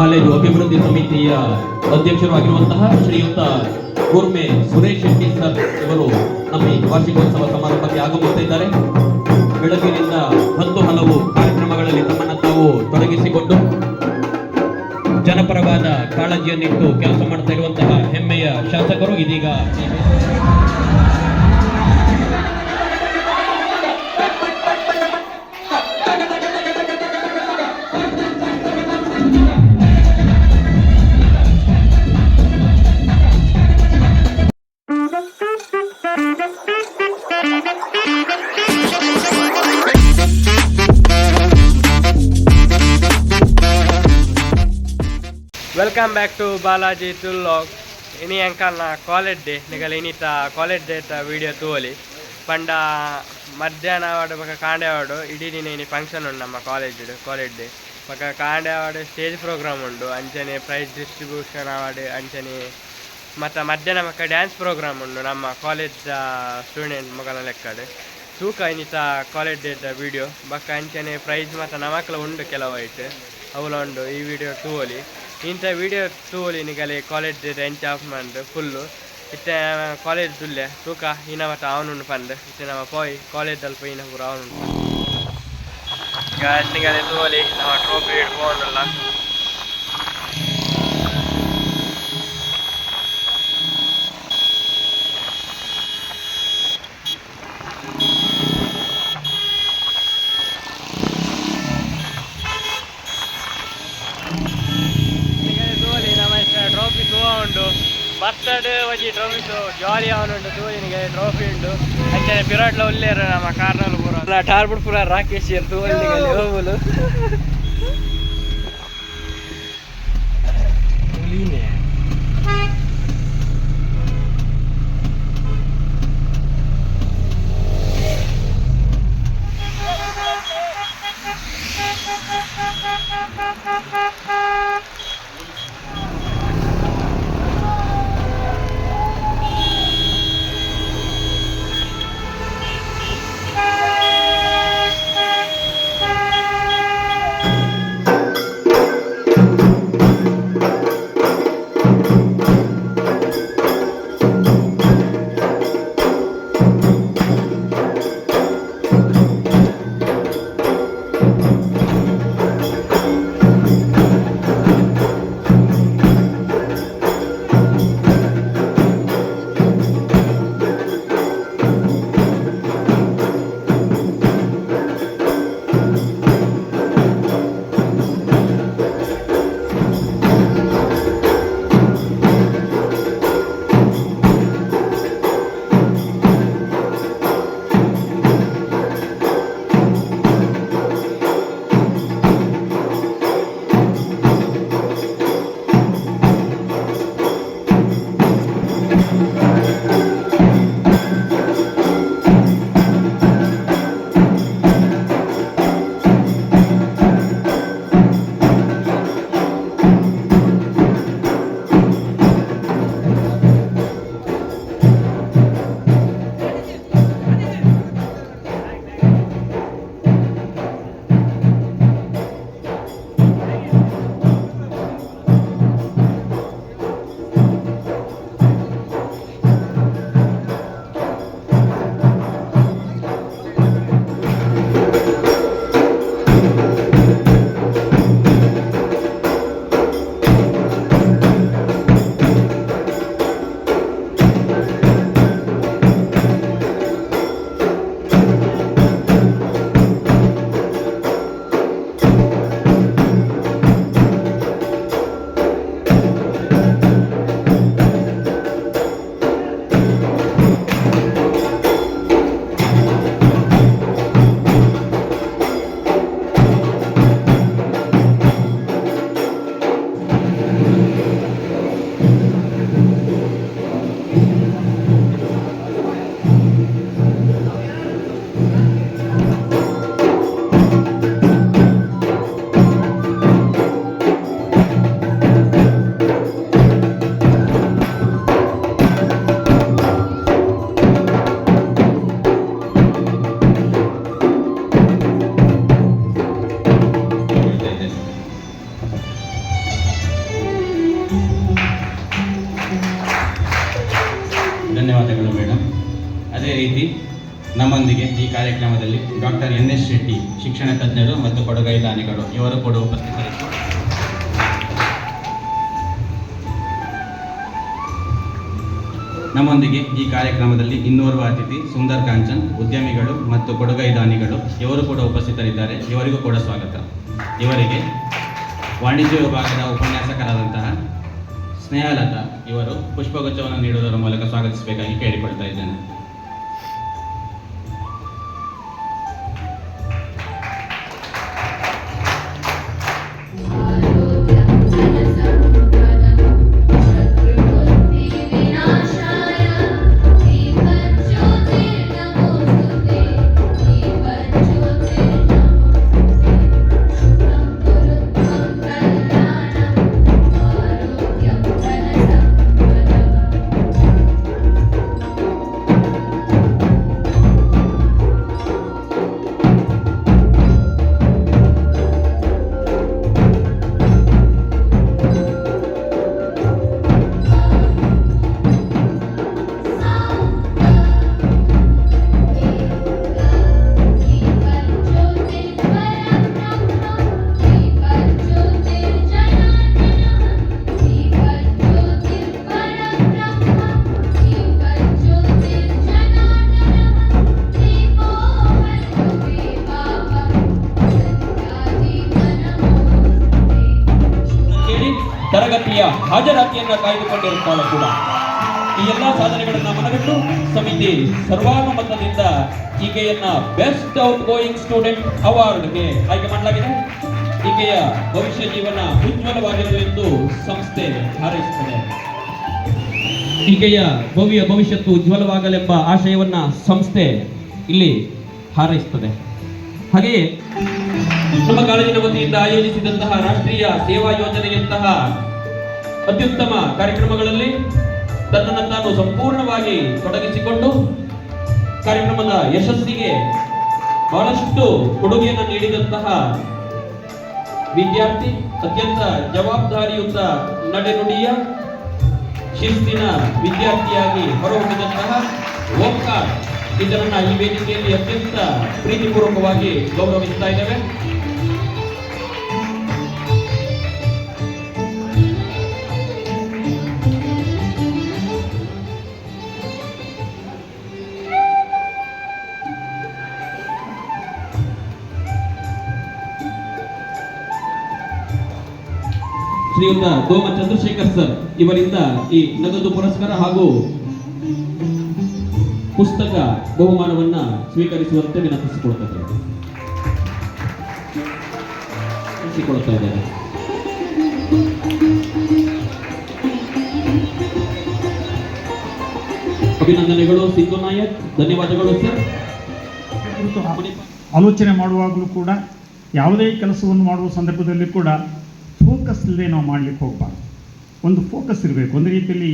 College ಅಭಿವೃದ್ಧಿ ಸಮಿತಿಯ ಅಧ್ಯಕ್ಷರಾಗಿರುವಂತಹ ಶ್ರೀಯುತ ಕೂರ್ಮೆ ಸುರೇಶ್ ಶೆಟ್ಟಿ ಸರ್ ಇವರು ನಮ್ಮ ಈ ವಾರ್ಷಿಕೋತ್ಸವ ಸಮಾರಂಭಕ್ಕೆ ಆಗಮಿಸುತ್ತಿದ್ದಾರೆ. ಬೆಳಗ್ಗಿನಿಂದ ಹಲವು ಕಾರ್ಯಕ್ರಮಗಳಲ್ಲಿ ತಮ್ಮನ್ನು ತಾವು ತೊಡಗಿಸಿಕೊಂಡು ಜನಪರವಾದ ಕಾಳಜಿಯನ್ನಿಟ್ಟು ಕೆಲಸ ಮಾಡ್ತಾ ಇರುವಂತಹ ಹೆಮ್ಮೆಯ ಶಾಸಕರು ಇದೀಗ Welcome back to Balaji Tullog. Ini angkal na college day. Nigal ini ta college day ta video tuoli. Panda madhyana awadu baka kande awadu. Idi dina ini function undu namma college day. Baka kande awadu stage program undu. Anchane prize distribution awadu. Anchane mata madhyana baka dance program undu namma college student mogala lekkade. Tuka ini ta college day ta video. Baka anchane prize mata namakla undu kelavaite. Avula undu ee video tuoli. ಇಂಥ video ತೂಲಿ ನಿಗಲೆ college ರೆಂಚ್ ಆಫ್ ಮಂದು full ಇತ್ತೆ college ದುಲ್ಲೆ ತೂಕ ಇನ್ನ ಮತ್ತು ಅವನು ಪಂದು ಇತ್ತೆ ನಮ್ಮ ಪೋಯ್ ಕಾಲೇಜಲ್ಲಿ ಪೋಯಿ ಇನ್ನ ಪೂರ ಅವನು ಈಗ ನಿಗಲೆ ತೂಲಿ ನಮ್ಮ ಟ್ರೋಫಿ ಹಿಡ್ಕೊಂಡಲ್ಲ ಟ್ರೋಫಿ ತೂವ ಉಂಡು ಬರ್ತಡ್ ವಜಿ ಟ್ರೋಫಿ ಜಾಲಿ ಅವನುಂಡು ತೂಲಿನಿಗೆ ಟ್ರೋಫಿ ಉಂಡು ಅಂಚನೆ ಪಿರಾಟ್ಲ ಒಲ್ಲೇರು ನಮ್ಮ ಕಾರ್ನಲ್ ಪೂರ ಟಾರ್ಬುಡ್ ಪೂರ ರಾಕೇಶ್ ತೂವಲಿನಿಗೆ ಹೋಗುಲು ನಮ್ಮೊಂದಿಗೆ ಈ ಕಾರ್ಯಕ್ರಮದಲ್ಲಿ ಡಾಕ್ಟರ್ NS ಶೆಟ್ಟಿ ಶಿಕ್ಷಣ ತಜ್ಞರು ಮತ್ತು ಕೊಡುಗೈ ದಾನಿಗಳು ಇವರು ಕೂಡ ಉಪಸ್ಥಿತರಿದ್ದಾರೆ. ನಮ್ಮೊಂದಿಗೆ ಈ ಕಾರ್ಯಕ್ರಮದಲ್ಲಿ ಇನ್ನೋರ್ವ ಅತಿಥಿ ಸುಂದರ್ ಕಾಂಚನ್ ಉದ್ಯಮಿಗಳು ಮತ್ತು ಕೊಡುಗೈ ದಾನಿಗಳು ಇವರು ಕೂಡ ಉಪಸ್ಥಿತರಿದ್ದಾರೆ. ಇವರಿಗೂ ಕೂಡ ಸ್ವಾಗತ. ಇವರಿಗೆ ವಾಣಿಜ್ಯ ವಿಭಾಗದ ಉಪನ್ಯಾಸಕರಾದಂತಹ ಸ್ನೇಹಲತಾ ಇವರು ಪುಷ್ಪಗುಚ್ಛವನ್ನು ನೀಡುವುದರ ಮೂಲಕ ಸ್ವಾಗತಿಸಬೇಕಾಗಿ ಕೇಳಿಕೊಳ್ತಾ ಇದ್ದೇನೆ. ತರಗತಿಯ ಹಾಜರಾತಿಯನ್ನು ಕಾಯ್ದುಕೊಂಡಿರುತ್ತಾಳೆ ಕೂಡ. ಈ ಎಲ್ಲ ಸಾಧನೆಗಳನ್ನು ಮನಗಂಡು ಸಮಿತಿ ಸರ್ವಾನುಮತದಿಂದ ಈಕೆಯನ್ನ ಬೆಸ್ಟ್ ಔಟ್ ಗೋಯಿಂಗ್ ಸ್ಟೂಡೆಂಟ್ ಅವಾರ್ಡ್ಗೆ ಆಯ್ಕೆ ಮಾಡಲಾಗಿದೆ. ಈಕೆಯ ಭವಿಷ್ಯ ಜೀವನ ಉಜ್ವಲವಾಗಿರಲು ಎಂದು ಸಂಸ್ಥೆ ಹಾರೈಸುತ್ತದೆ. ಈಕೆಯ ಭವ್ಯ ಭವಿಷ್ಯತ್ತು ಉಜ್ವಲವಾಗಲೆಂಬ ಆಶಯವನ್ನ ಸಂಸ್ಥೆ ಇಲ್ಲಿ ಹಾರೈಸುತ್ತದೆ. ಹಾಗೆಯೇ ನಮ್ಮ ಕಾಲೇಜಿನ ವತಿಯಿಂದ ಆಯೋಜಿಸಿದಂತಹ ರಾಷ್ಟ್ರೀಯ ಸೇವಾ ಯೋಜನೆಯಂತಹ ಅತ್ಯುತ್ತಮ ಕಾರ್ಯಕ್ರಮಗಳಲ್ಲಿ ತನ್ನನ್ನು ತಾನು ಸಂಪೂರ್ಣವಾಗಿ ತೊಡಗಿಸಿಕೊಂಡು ಕಾರ್ಯಕ್ರಮದ ಯಶಸ್ಸಿಗೆ ಬಹಳಷ್ಟು ಕೊಡುಗೆಯನ್ನು ನೀಡಿದಂತಹ ವಿದ್ಯಾರ್ಥಿ, ಅತ್ಯಂತ ಜವಾಬ್ದಾರಿಯುತ ನಡೆನುಡಿಯ ಶಿಸ್ತಿನ ವಿದ್ಯಾರ್ಥಿಯಾಗಿ ಹೊರಹೊಮ್ಮಿದಂತಹ ಓಂಕಾರ್ ಇದರನ್ನ ಈ ವೇದಿಕೆಯಲ್ಲಿ ಅತ್ಯಂತ ಪ್ರೀತಿಪೂರ್ವಕವಾಗಿ ಗೌರವಿಸ್ತಾ ಇದ್ದೇವೆ. ಶ್ರೀಯುತ ದೋಮ ಚಂದ್ರಶೇಖರ್ ಸರ್ ಇವರಿಂದ ಈ ನಗದು ಪುರಸ್ಕಾರ ಹಾಗೂ ಪುಸ್ತಕ ಬಹುಮಾನವನ್ನ ಸ್ವೀಕರಿಸುವಂತೆ ವಿನಂತಿಸಿಕೊಳ್ತಾ ಇದ್ದಾರೆ. ಅಭಿನಂದನೆಗಳು ಸಿದ್ದು ನಾಯಕ್, ಧನ್ಯವಾದಗಳು ಸರ್. ಆಲೋಚನೆ ಮಾಡುವಾಗಲೂ ಕೂಡ ಯಾವುದೇ ಕೆಲಸವನ್ನು ಮಾಡುವ ಸಂದರ್ಭದಲ್ಲಿ ಕೂಡ ಫೋಕಸ್ ಇಲ್ಲದೆ ನಾವು ಮಾಡಲಿಕ್ಕೆ ಹೋಗಬಾರ್ದು. ಒಂದು ಫೋಕಸ್ ಇರಬೇಕು. ಒಂದು ರೀತಿಯಲ್ಲಿ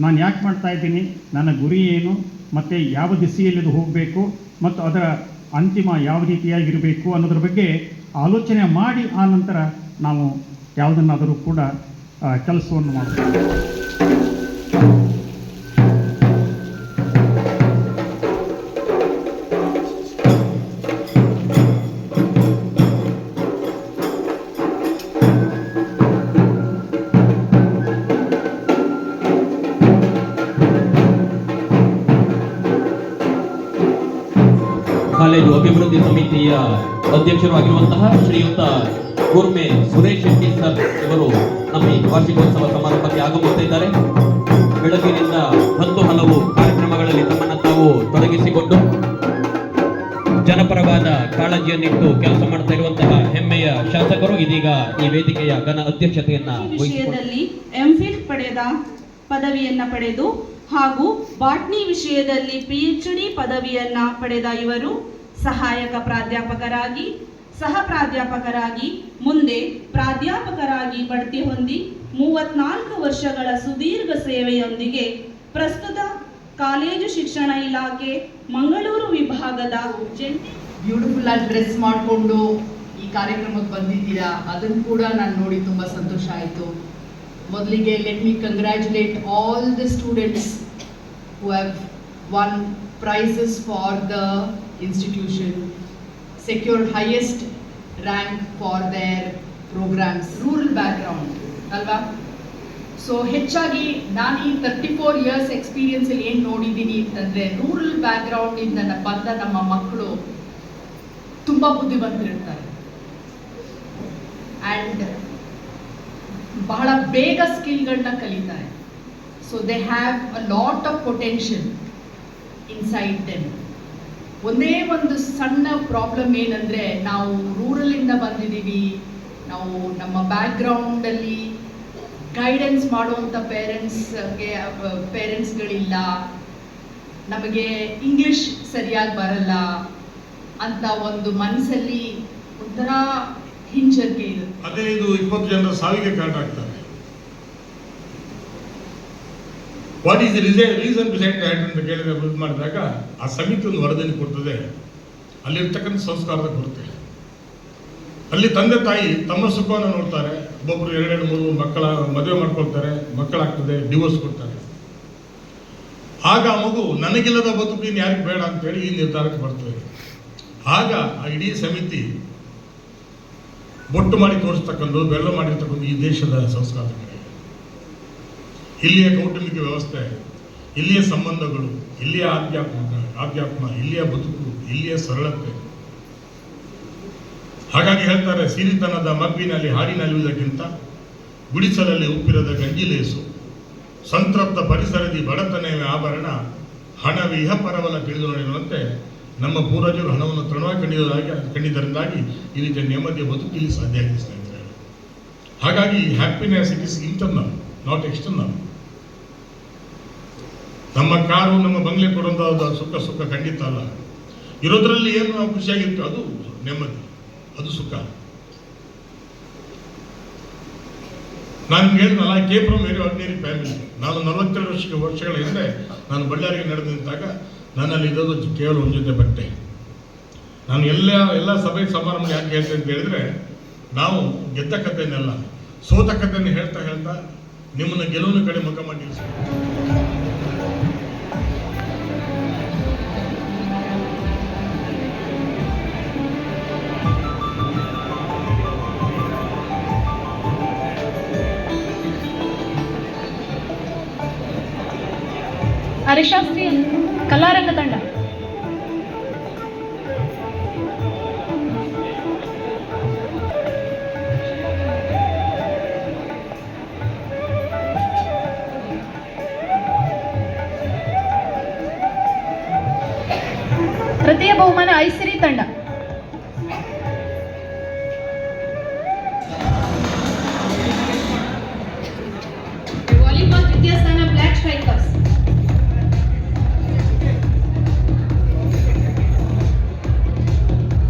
ನಾನು ಯಾಕೆ ಮಾಡ್ತಾ ಇದ್ದೀನಿ, ನನ್ನ ಗುರಿ ಏನು, ಮತ್ತು ಯಾವ ದಿಸೆಯಲ್ಲಿ ಹೋಗಬೇಕು ಮತ್ತು ಅದರ ಅಂತಿಮ ಯಾವ ರೀತಿಯಾಗಿರಬೇಕು ಅನ್ನೋದ್ರ ಬಗ್ಗೆ ಆಲೋಚನೆ ಮಾಡಿ ಆ ನಂತರ ನಾವು ಯಾವುದನ್ನಾದರೂ ಕೂಡ ಕೆಲಸವನ್ನು ಮಾಡಬೇಕು. ಕಾಲೇಜು ಅಭಿವೃದ್ಧಿ ಸಮಿತಿಯ ಅಧ್ಯಕ್ಷರು ಆಗಿರುವಂತಹ ಶ್ರೀಯುತ ಗುರ್ಮೆ ಸುರೇಶ್ ಶೆಟ್ಟಿ ಸರ್ ಇವರು ನಮ್ಮ ಈ ವಾರ್ಷಿಕೋತ್ಸವ ಸಮಾರಂಭಕ್ಕೆ ಆಗಮಿಸುತ್ತಿದ್ದಾರೆ. ಬೆಳಗಿನಿಂದ ಹಲವು ಕಾರ್ಯಕ್ರಮಗಳಲ್ಲಿ ತಮ್ಮನ್ನು ತಾವು ತೊಡಗಿಸಿಕೊಂಡು ಜನಪರವಾದ ಕಾಳಜಿಯನ್ನಿಟ್ಟು ಕೆಲಸ ಮಾಡ್ತಾ ಇರುವಂತಹ ಹೆಮ್ಮೆಯ ಶಾಸಕರು ಇದೀಗ ಈ ವೇದಿಕೆಯ ಘನ ಅಧ್ಯಕ್ಷತೆಯನ್ನ ವಿಷಯದಲ್ಲಿ ಎಂಫಿಲ್ ಪಡೆದ ಪದವಿಯನ್ನ ಪಡೆದು ಹಾಗೂ ಬಾಟ್ನಿ ವಿಷಯದಲ್ಲಿ PhD ಪದವಿಯನ್ನ ಪಡೆದ ಇವರು ಸಹಾಯಕ ಪ್ರಾಧ್ಯಾಪಕರಾಗಿ, ಸಹ ಪ್ರಾಧ್ಯಾಪಕರಾಗಿ, ಮುಂದೆ ಪ್ರಾಧ್ಯಾಪಕರಾಗಿ ಬಡ್ತಿ ಹೊಂದಿ 34 ವರ್ಷಗಳ ಸುದೀರ್ಘ ಸೇವೆಯೊಂದಿಗೆ ಪ್ರಸ್ತುತ ಕಾಲೇಜು ಶಿಕ್ಷಣ ಇಲಾಖೆ ಮಂಗಳೂರು ವಿಭಾಗದ ಬ್ಯೂಟಿಫುಲ್ ಆಗಿ ಡ್ರೆಸ್ ಮಾಡಿಕೊಂಡು ಈ ಕಾರ್ಯಕ್ರಮಕ್ಕೆ ಬಂದಿದ್ದೀರಾ, ಅದನ್ನು ಕೂಡ ನಾನು ನೋಡಿ ತುಂಬ ಸಂತೋಷ ಆಯಿತು. ಮೊದಲಿಗೆ let me congratulate all the students who have won prizes for the institution, secured highest rank for their programs, rural background ಅಲ್ವಾ. ಸೊ ಹೆಚ್ಚಾಗಿ ನಾನು ಈ 34 ಇಯರ್ಸ್ ಎಕ್ಸ್ಪೀರಿಯನ್ಸಲ್ಲಿ ಏನು ನೋಡಿದ್ದೀನಿ ಅಂತಂದರೆ, ರೂರಲ್ ಬ್ಯಾಕ್ಗ್ರೌಂಡಿಂದ ಬಂದ ನಮ್ಮ ಮಕ್ಕಳು ತುಂಬ ಬುದ್ಧಿವಂತರಿರ್ತಾರೆ ಆ್ಯಂಡ್ ಬಹಳ ಬೇಗ ಸ್ಕಿಲ್ಗಳನ್ನ ಕಲಿತಾರೆ. So they have a lot of potential inside them. ಒಂದೇ ಒಂದು ಸಣ್ಣ ಪ್ರಾಬ್ಲಮ್ ಏನಂದರೆ, ನಾವು ರೂರಲಿಂದ ಬಂದಿದ್ದೀವಿ, ನಾವು ನಮ್ಮ ಬ್ಯಾಕ್ಗ್ರೌಂಡಲ್ಲಿ ಗೈಡೆನ್ಸ್ ಮಾಡುವಂಥ ಪೇರೆಂಟ್ಸ್ಗಳಿಲ್ಲ, ನಮಗೆ ಇಂಗ್ಲಿಷ್ ಸರಿಯಾಗಿ ಬರಲ್ಲ ಅಂತ ಒಂದು ಮನಸ್ಸಲ್ಲಿ ಒಂಥರ ಹಿಂಜರಿಕೆ ಇದೆ. 15-20 ಜನರ ಸಾವಿಗೆ ಕಾರಣ ಆಗ್ತಾರೆ. What is reason beside that ಅಂತ ಕೇಳಿದ್ರೆ ಇದು ಮಾಡಿದಾಗ ಆ ಸಮಿತಿ ಒಂದು ವರದಿಯನ್ನು ಕೊಡ್ತದೆ. ಅಲ್ಲಿರ್ತಕ್ಕಂಥ ಸಂಸ್ಕಾರದ ಕೊರತೆ. ಅಲ್ಲಿ ತಂದೆ ತಾಯಿ ತಮ್ಮ ಸುಖವನ್ನು ನೋಡ್ತಾರೆ. ಒಬ್ಬೊಬ್ಬರು 2-3 ಮಕ್ಕಳ ಮದುವೆ ಮಾಡ್ಕೊಳ್ತಾರೆ, ಮಕ್ಕಳಾಗ್ತದೆ, ಡಿವೋರ್ಸ್ ಕೊಡ್ತಾರೆ. ಆಗ ಆ ಮಗು ನನಗಿಲ್ಲದ ಬದುಕು ಇನ್ನು ಯಾರಿಗೆ ಬೇಡ ಅಂತೇಳಿ ಈ ನಿರ್ಧಾರಕ್ಕೆ ಬರ್ತದೆ. ಆಗ ಆ ಇಡೀ ಸಮಿತಿ ಬೊಟ್ಟು ಮಾಡಿ ತೋರಿಸ್ತಕ್ಕಂಥದ್ದು, ಬೆಲ್ಲ ಮಾಡಿರ್ತಕ್ಕಂಥ ಈ ದೇಶದ ಸಂಸ್ಕಾರಕ್ಕೆ, ಇಲ್ಲಿಯ ಕೌಟುಂಬಿಕ ವ್ಯವಸ್ಥೆ, ಇಲ್ಲಿಯ ಸಂಬಂಧಗಳು, ಇಲ್ಲಿಯ ಆಧ್ಯಾತ್ಮ, ಇಲ್ಲಿಯ ಬದುಕು, ಇಲ್ಲಿಯ ಸರಳತೆ. ಹಾಗಾಗಿ ಹೇಳ್ತಾರೆ, ಸಿರಿತನದ ಮಬ್ಬಿನಲ್ಲಿ ಹಾಡಿನಲ್ಲುವುದಕ್ಕಿಂತ ಗುಡಿಸಲಲ್ಲಿ ಉಪ್ಪಿರದ ಗಂಜಿಲೇಸು, ಸಂತೃಪ್ತ ಪರಿಸರದಿ ಬಡತನವೇ ಆಭರಣ, ಹಣವೇ ಇಹ ಪರವಲ ತಿಳಿದು ನೋಡಿರುವಂತೆ ನಮ್ಮ ಪೂರ್ವಜರು ಹಣವನ್ನು ತೃಣವಾಗಿ ಕಂಡಿದ್ದರಿಂದಾಗಿ ಈ ರೀತಿಯ ನೆಮ್ಮದಿಯ ಬದುಕಿಲ್ಲಿ ಸಾಧ್ಯ ಆಗಿದೆ ಸ್ನೇಹಿತರೆ. ಹಾಗಾಗಿ happiness it is internal, not external. ನಮ್ಮ ಕಾರು, ನಮ್ಮ ಬಂಗ್ಲೆ ಕೊಡುವಂಥ ಸುಖ ಖಂಡಿತ ಅಲ್ಲ. ಇರೋದ್ರಲ್ಲಿ ಏನು ನಾವು ಖುಷಿಯಾಗಿತ್ತು ಅದು ನೆಮ್ಮದಿ, ಅದು ಸುಖ. ನಾನು ಹೇಳಿದ್ನಲ್ಲ, came from very ordinary family. ನಾನು 42 ವರ್ಷಗಳ ಹಿಂದೆ ನಾನು ಬಳ್ಳಾರಿಗೆ ನಡೆದು ನಿಂತಾಗ ನನ್ನಲ್ಲಿ ಇರೋದು ಕೇವಲ ಒಂದು ಜೊತೆ ಬಟ್ಟೆ. ನಾನು ಎಲ್ಲ ಸಭೆ ಸಮಾರಂಭ ಯಾಕೆ ಹೇಳ್ತೇನೆ ಅಂತ ಹೇಳಿದ್ರೆ, ನಾವು ಗೆದ್ದ ಕಥೆಯನ್ನೆಲ್ಲ ಸೋತ ಕಥೆಯನ್ನು ಹೇಳ್ತಾ ನಿಮ್ಮನ್ನು ಗೆಲುವಿನ ಕಡೆ ಮುಖ ಮಾಡಿ ನಿಲ್ಲಿಸ್ಬೇಕು. ಹರಿಶಾಸ್ತ್ರಿ ಕಲಾರಂಗ ತಂಡ. ತೃತೀಯ ಬಹುಮಾನ ಐಸಿರಿ ತಂಡ. ವಾಲಿಬಾಲ್ ತೃತೀಯ ಸ್ಥಾನ ಬ್ಲ್ಯಾಕ್ ಸ್ಟ್ರೈಕರ್ಸ್.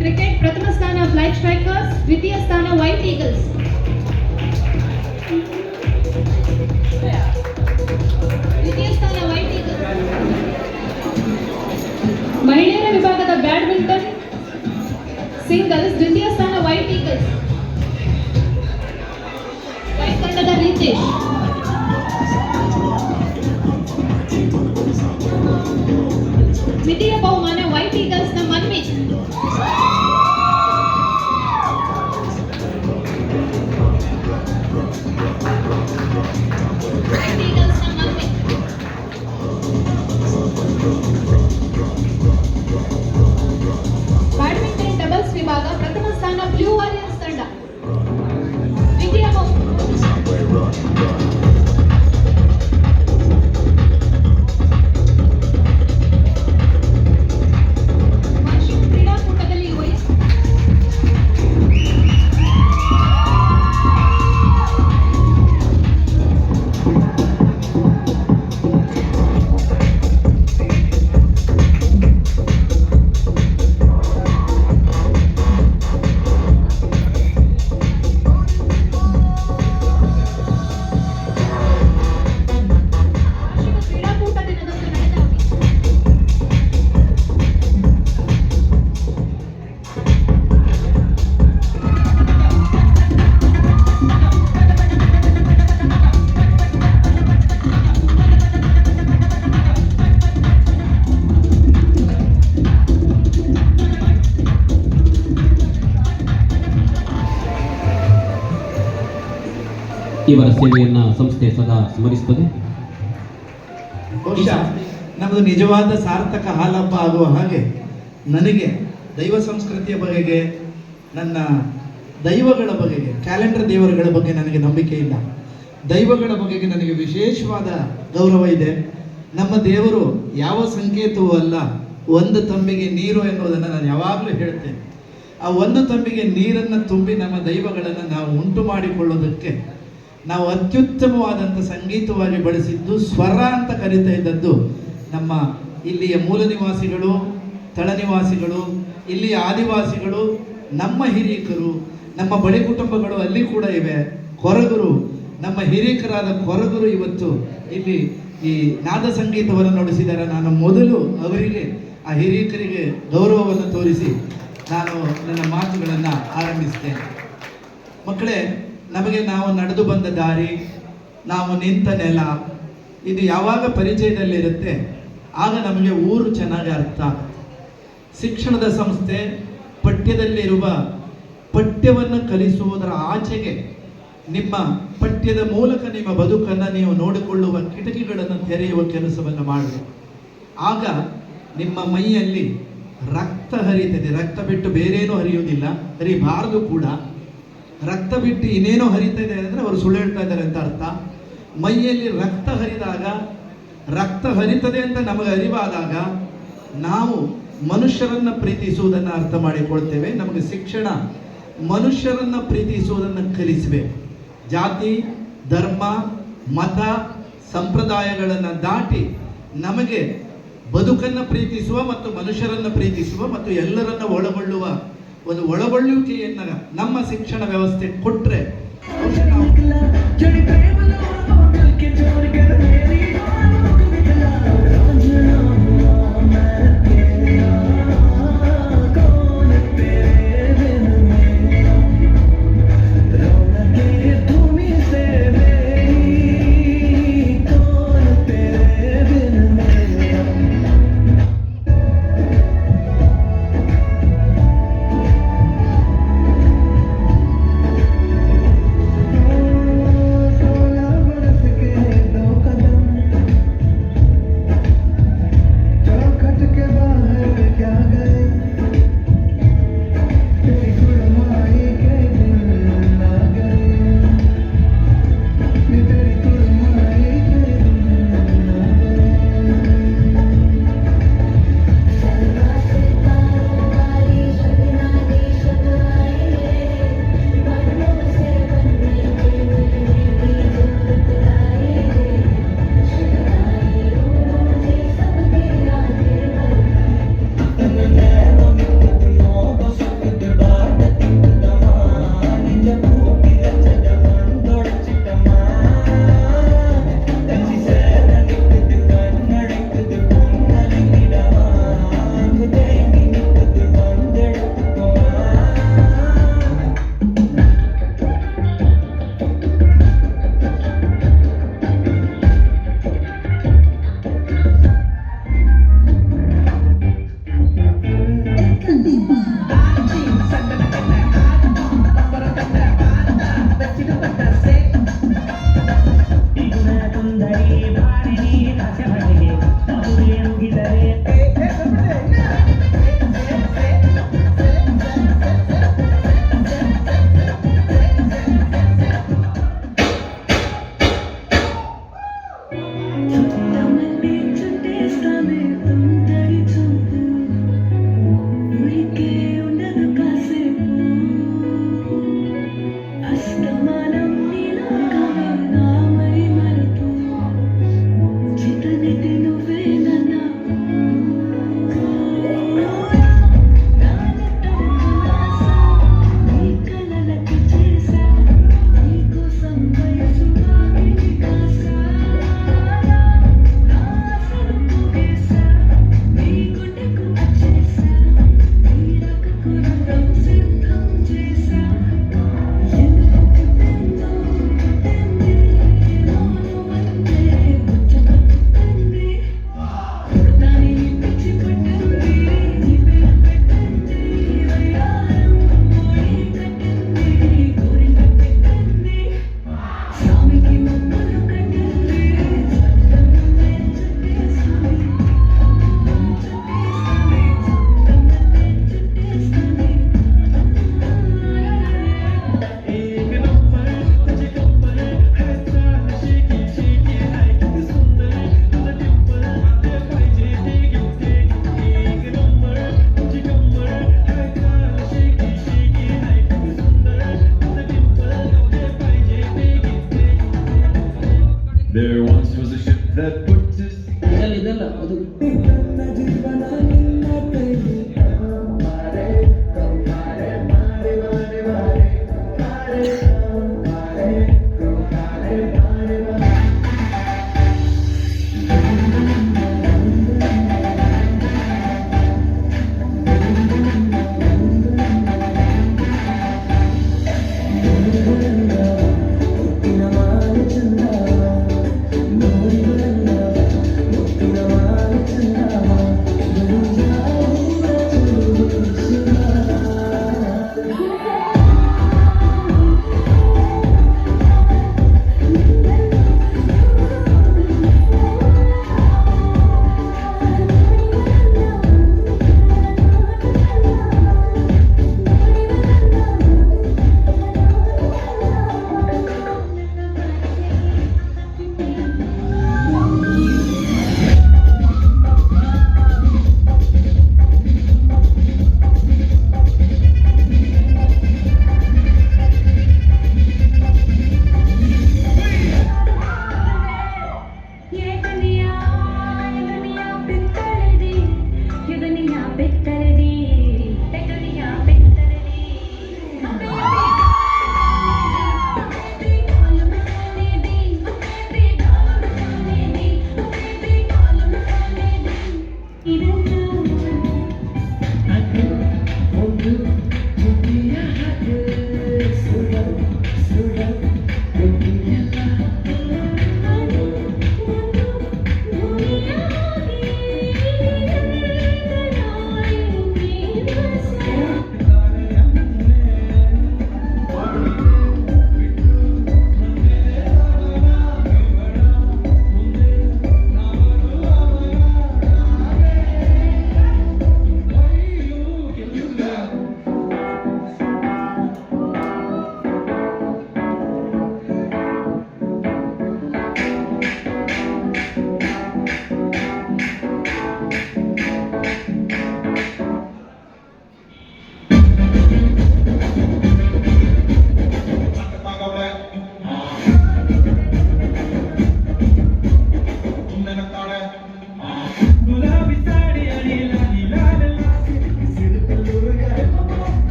ಕ್ರಿಕೆಟ್ ಪ್ರಥಮ ಸ್ಥಾನ ಬ್ಲ್ಯಾಕ್ ಸ್ಟ್ರೈಕರ್ಸ್, ದ್ವಿತೀಯ ಸ್ಥಾನ ವೈಟ್ ಈಗಲ್ಸ್. ದ್ವಿತೀಯ ಸ್ಥಾನ ವೈಟ್ ಈಗಲ್ಸ್. ಮಹಿಳೆಯರ ವಿಭಾಗದ ಬ್ಯಾಡ್ಮಿಂಟನ್ ಸಿಂಗಲ್ಸ್, ದ್ವಿತೀಯ ಸ್ಥಾನ ವೈಟ್ ಈಗಲ್ಸ್. ವೈಟ್ ತಂಡದ ರೀತೇಶ್. ದ್ವಿತೀಯ ಬಹುಮಾನ ವೈಟ್ ಈಗಲ್ಸ್ ನ ಮನ್ವಿತ್. ವೈಟ್ ಈಗಲ್ಸ್ ನ ಮನ್ವಿತ್. ಬ್ಯಾಡ್ಮಿಂಟನ್ ಡಬಲ್ಸ್ ವಿಭಾಗ ಪ್ರಥಮ ಸ್ಥಾನ ಬ್ಲೂ ವಾರಿಯರ್ಸ್ ತಂಡ. ದ್ವಿತೀಯ ವಾರ್ಷಿಕ ಕ್ರೀಡಾಕೂಟದಲ್ಲಿ ಇವರ ಸೇವೆಯನ್ನ ಸಂಸ್ಥೆ ಸದಾ ಸ್ಮರಿಸುತ್ತದೆ. ಬಹುಶಃ ನಮ್ಮದು ನಿಜವಾದ ಸಾರ್ಥಕ ಹಾಲಪ್ಪ ಆಗುವ ಹಾಗೆ ನನಗೆ ದೈವ ಸಂಸ್ಕೃತಿಯ ಬಗೆಗೆ, ನನ್ನ ದೈವಗಳ ಬಗೆಗೆ, ಕ್ಯಾಲೆಂಡರ್ ದೇವರುಗಳ ಬಗ್ಗೆ ನನಗೆ ನಂಬಿಕೆ ಇಲ್ಲ. ದೈವಗಳ ಬಗೆಗೆ ನನಗೆ ವಿಶೇಷವಾದ ಗೌರವ ಇದೆ. ನಮ್ಮ ದೇವರು ಯಾವ ಸಂಕೇತವೂ ಅಲ್ಲ, ಒಂದು ತಂಬಿಗೆ ನೀರು ಎನ್ನುವುದನ್ನು ನಾನು ಯಾವಾಗಲೂ ಹೇಳ್ತೇನೆ. ಆ ಒಂದು ತಂಬಿಗೆ ನೀರನ್ನು ತುಂಬಿ ನಮ್ಮ ದೈವಗಳನ್ನು ನಾವು ಉಂಟು ಮಾಡಿಕೊಳ್ಳೋದಕ್ಕೆ ನಾವು ಅತ್ಯುತ್ತಮವಾದಂಥ ಸಂಗೀತವಾಗಿ ಬಳಸಿದ್ದು ಸ್ವರ ಅಂತ ಕರೀತಾ ಇದ್ದದ್ದು ನಮ್ಮ ಇಲ್ಲಿಯ ಮೂಲ ನಿವಾಸಿಗಳು, ತಳ ನಿವಾಸಿಗಳು, ಇಲ್ಲಿಯ ಆದಿವಾಸಿಗಳು, ನಮ್ಮ ಹಿರೀಕರು, ನಮ್ಮ ಬಳಿ ಕುಟುಂಬಗಳು ಅಲ್ಲಿ ಕೂಡ ಇವೆ. ಕೊರಗರು, ನಮ್ಮ ಹಿರೀಕರಾದ ಕೊರಗರು ಇವತ್ತು ಇಲ್ಲಿ ಈ ನಾದ ಸಂಗೀತವನ್ನು ನುಡಿಸಿದ್ದಾರೆ. ನಾನು ಮೊದಲು ಅವರಿಗೆ, ಆ ಹಿರೀಕರಿಗೆ ಗೌರವವನ್ನು ತೋರಿಸಿ ನಾನು ನನ್ನ ಮಾತುಗಳನ್ನು ಆರಂಭಿಸ್ತೇನೆ. ಮಕ್ಕಳೇ, ನಮಗೆ ನಾವು ನಡೆದು ಬಂದ ದಾರಿ, ನಾವು ನಿಂತ ನೆಲ, ಇದು ಯಾವಾಗ ಪರಿಚಯದಲ್ಲಿರುತ್ತೆ ಆಗ ನಮಗೆ ಊರು ಚೆನ್ನಾಗಿ ಅರ್ಥ ಆಗುತ್ತೆ. ಶಿಕ್ಷಣದ ಸಂಸ್ಥೆ ಪಠ್ಯದಲ್ಲಿರುವ ಪಠ್ಯವನ್ನು ಕಲಿಸುವುದರ ಆಚೆಗೆ ನಿಮ್ಮ ಪಠ್ಯದ ಮೂಲಕ ನಿಮ್ಮ ಬದುಕನ್ನು ನೀವು ನೋಡಿಕೊಳ್ಳುವ ಕಿಟಕಿಗಳನ್ನು ತೆರೆಯುವ ಕೆಲಸವನ್ನು ಮಾಡಬೇಕು. ಆಗ ನಿಮ್ಮ ಮೈಯಲ್ಲಿ ರಕ್ತ ಹರಿತದೆ. ರಕ್ತ ಬಿಟ್ಟು ಬೇರೇನೂ ಹರಿಯುವುದಿಲ್ಲ, ಹರಿಬಾರದು ಕೂಡ. ರಕ್ತ ಬಿಟ್ಟು ಇನ್ನೇನೋ ಹರಿತಾ ಇದೆ ಅಂದರೆ ಅವರು ಸುಳ್ಳು ಹೇಳ್ತಾ ಇದ್ದಾರೆ ಅಂತ ಅರ್ಥ. ಮೈಯಲ್ಲಿ ರಕ್ತ ಹರಿದಾಗ, ರಕ್ತ ಹರಿತದೆ ಅಂತ ನಮಗೆ ಅರಿವಾದಾಗ ನಾವು ಮನುಷ್ಯರನ್ನು ಪ್ರೀತಿಸುವುದನ್ನು ಅರ್ಥ ಮಾಡಿಕೊಳ್ತೇವೆ. ನಮಗೆ ಶಿಕ್ಷಣ ಮನುಷ್ಯರನ್ನು ಪ್ರೀತಿಸುವುದನ್ನು ಕಲಿಸಬೇಕು. ಜಾತಿ, ಧರ್ಮ, ಮತ, ಸಂಪ್ರದಾಯಗಳನ್ನು ದಾಟಿ ನಮಗೆ ಬದುಕನ್ನು ಪ್ರೀತಿಸುವ ಮತ್ತು ಮನುಷ್ಯರನ್ನು ಪ್ರೀತಿಸುವ ಮತ್ತು ಎಲ್ಲರನ್ನು ಒಳಗೊಳ್ಳುವ ಒಂದು ಒಳಗೊಳ್ಳುವಿಕೆಯನ್ನು ನಮ್ಮ ಶಿಕ್ಷಣ ವ್ಯವಸ್ಥೆ ಕೊಟ್ಟರೆ ಇದಲ್ಲ ಅದು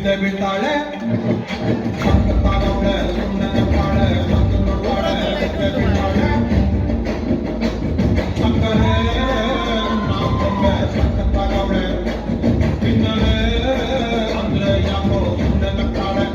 ಬಿದ್ದ ಬೀಳ್ತಾಳೆ ಸಕ್ಕತ್ತಾಗವ್ಳೆ ಸುಮ್ಮನೆ ಪಾಳೆ ಮತ್ತು ನೋಡ್ತಾಳೆ ಬಿದ್ದ ಬೀಳ್ತಾಳೆ ಸಕ್ಕರೆ ನಾಕೊಂಬೆ ಸಕ್ಕತ್ತಾಗವ್ಳೆ ತಿನ್ನಲೆ ಅಂದ್ರೆ ಯಾಕೋ ಸುಮ್ಮನೆ ನಗ್ತಾಳೆ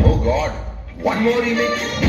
Oh God, one more remix.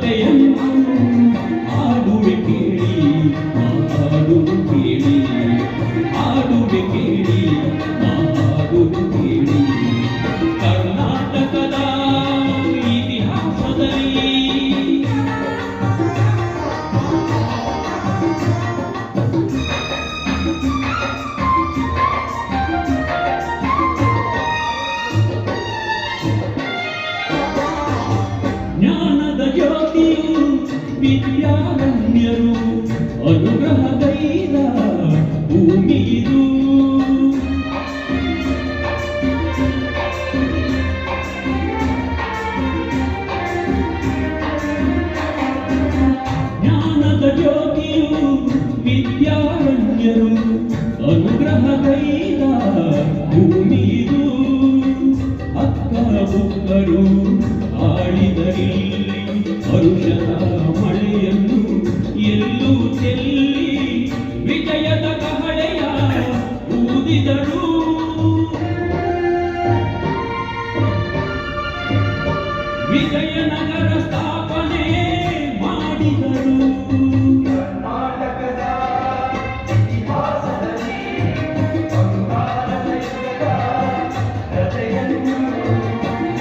ಕಥೆಯನ್ನು ಹಾಡುವೆ ಕೇಳಿ ಹಾಡುವೆ ಕೇಳಿ ಹಾಡುವೆ ಕೇಳಿ ಹಾಡುವೆ ಕೇಳಿ ಕರ್ನಾಟಕದ ಇತಿಹಾಸದಲ್ಲಿ ಜ್ಞಾನದ ಜ್ಯೋತಿಯು ವಿದ್ಯಾರಣ್ಯರು ಅನುಗ್ರಹಗೈದ ಭೂಮಿಯಿದು ಜ್ಞಾನದ ಜ್ಯೋತಿಯು ವಿದ್ಯಾರಣ್ಯರು ಅನುಗ್ರಹಗೈದ ಭೂಮಿಯಿದು ಅಕ್ಕ ಬುಕ್ಕರು ಆಳಿದರಿಲ್ಲಿ ಹರುಷದ ಮಳೆಯನ್ನು ಎಲ್ಲೂ ಚೆಲ್ಲಿ ವಿಜಯದ ಕಹಳೆಯ ಊದಿದರು ವಿಜಯನಗರ ಸ್ಥಾಪನೆ ಮಾಡಿದರು ಕರ್ನಾಟಕದ ಇತಿಹಾಸದಲ್ಲಿ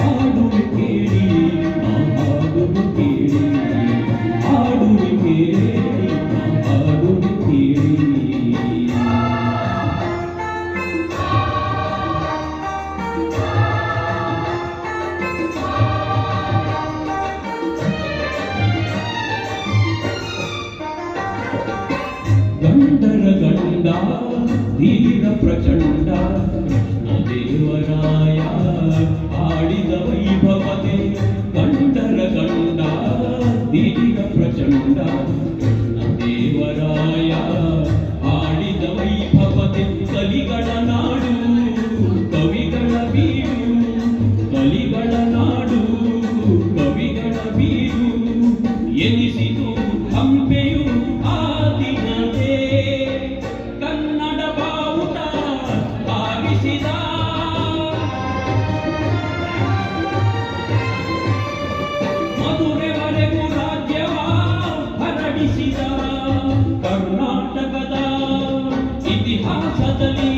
ಹಾಡುವೆ ಕೇಳಿ ಹಾಡುವೆ ಕೇಳಿ ಹಾಡುವೆ ಕೇಳಿ ಹಾಡುವೆ ಕೇಳಿ ಗಂಡರ ಗಂಡ ಧೀರ ಪ್ರಚಂಡ ಕೃಷ್ಣದೇವರಾಯ ಆಡಿದ ವೈಭವತೆ ಗಂಡರ ಗಂಡ ಧೀರ ಪ್ರಚಂಡ ಕೃಷ್ಣದೇವರಾಯ ಆಡಿದ ವೈಭವತೆ ಕಲಿಗಳ ನಾಡು ಕವಿಗಳ ಬೀಡು ಕಲಿಗಳ ನಾಡು ಕವಿಗಳ ಬೀಡು ಎನಿಸಿತು ಹಂಪೆಯು ಆ ದಿನವೇ ಕನ್ನಡ ಬಾವುಟ ಹಾರಿಸಿದ ಮಧುರೆವರೆಗೂ ರಾಜ್ಯವ ಹರಡಿಸಿದ ಕರ್ನಾಟಕದ ಇತಿಹಾಸದಲ್ಲಿ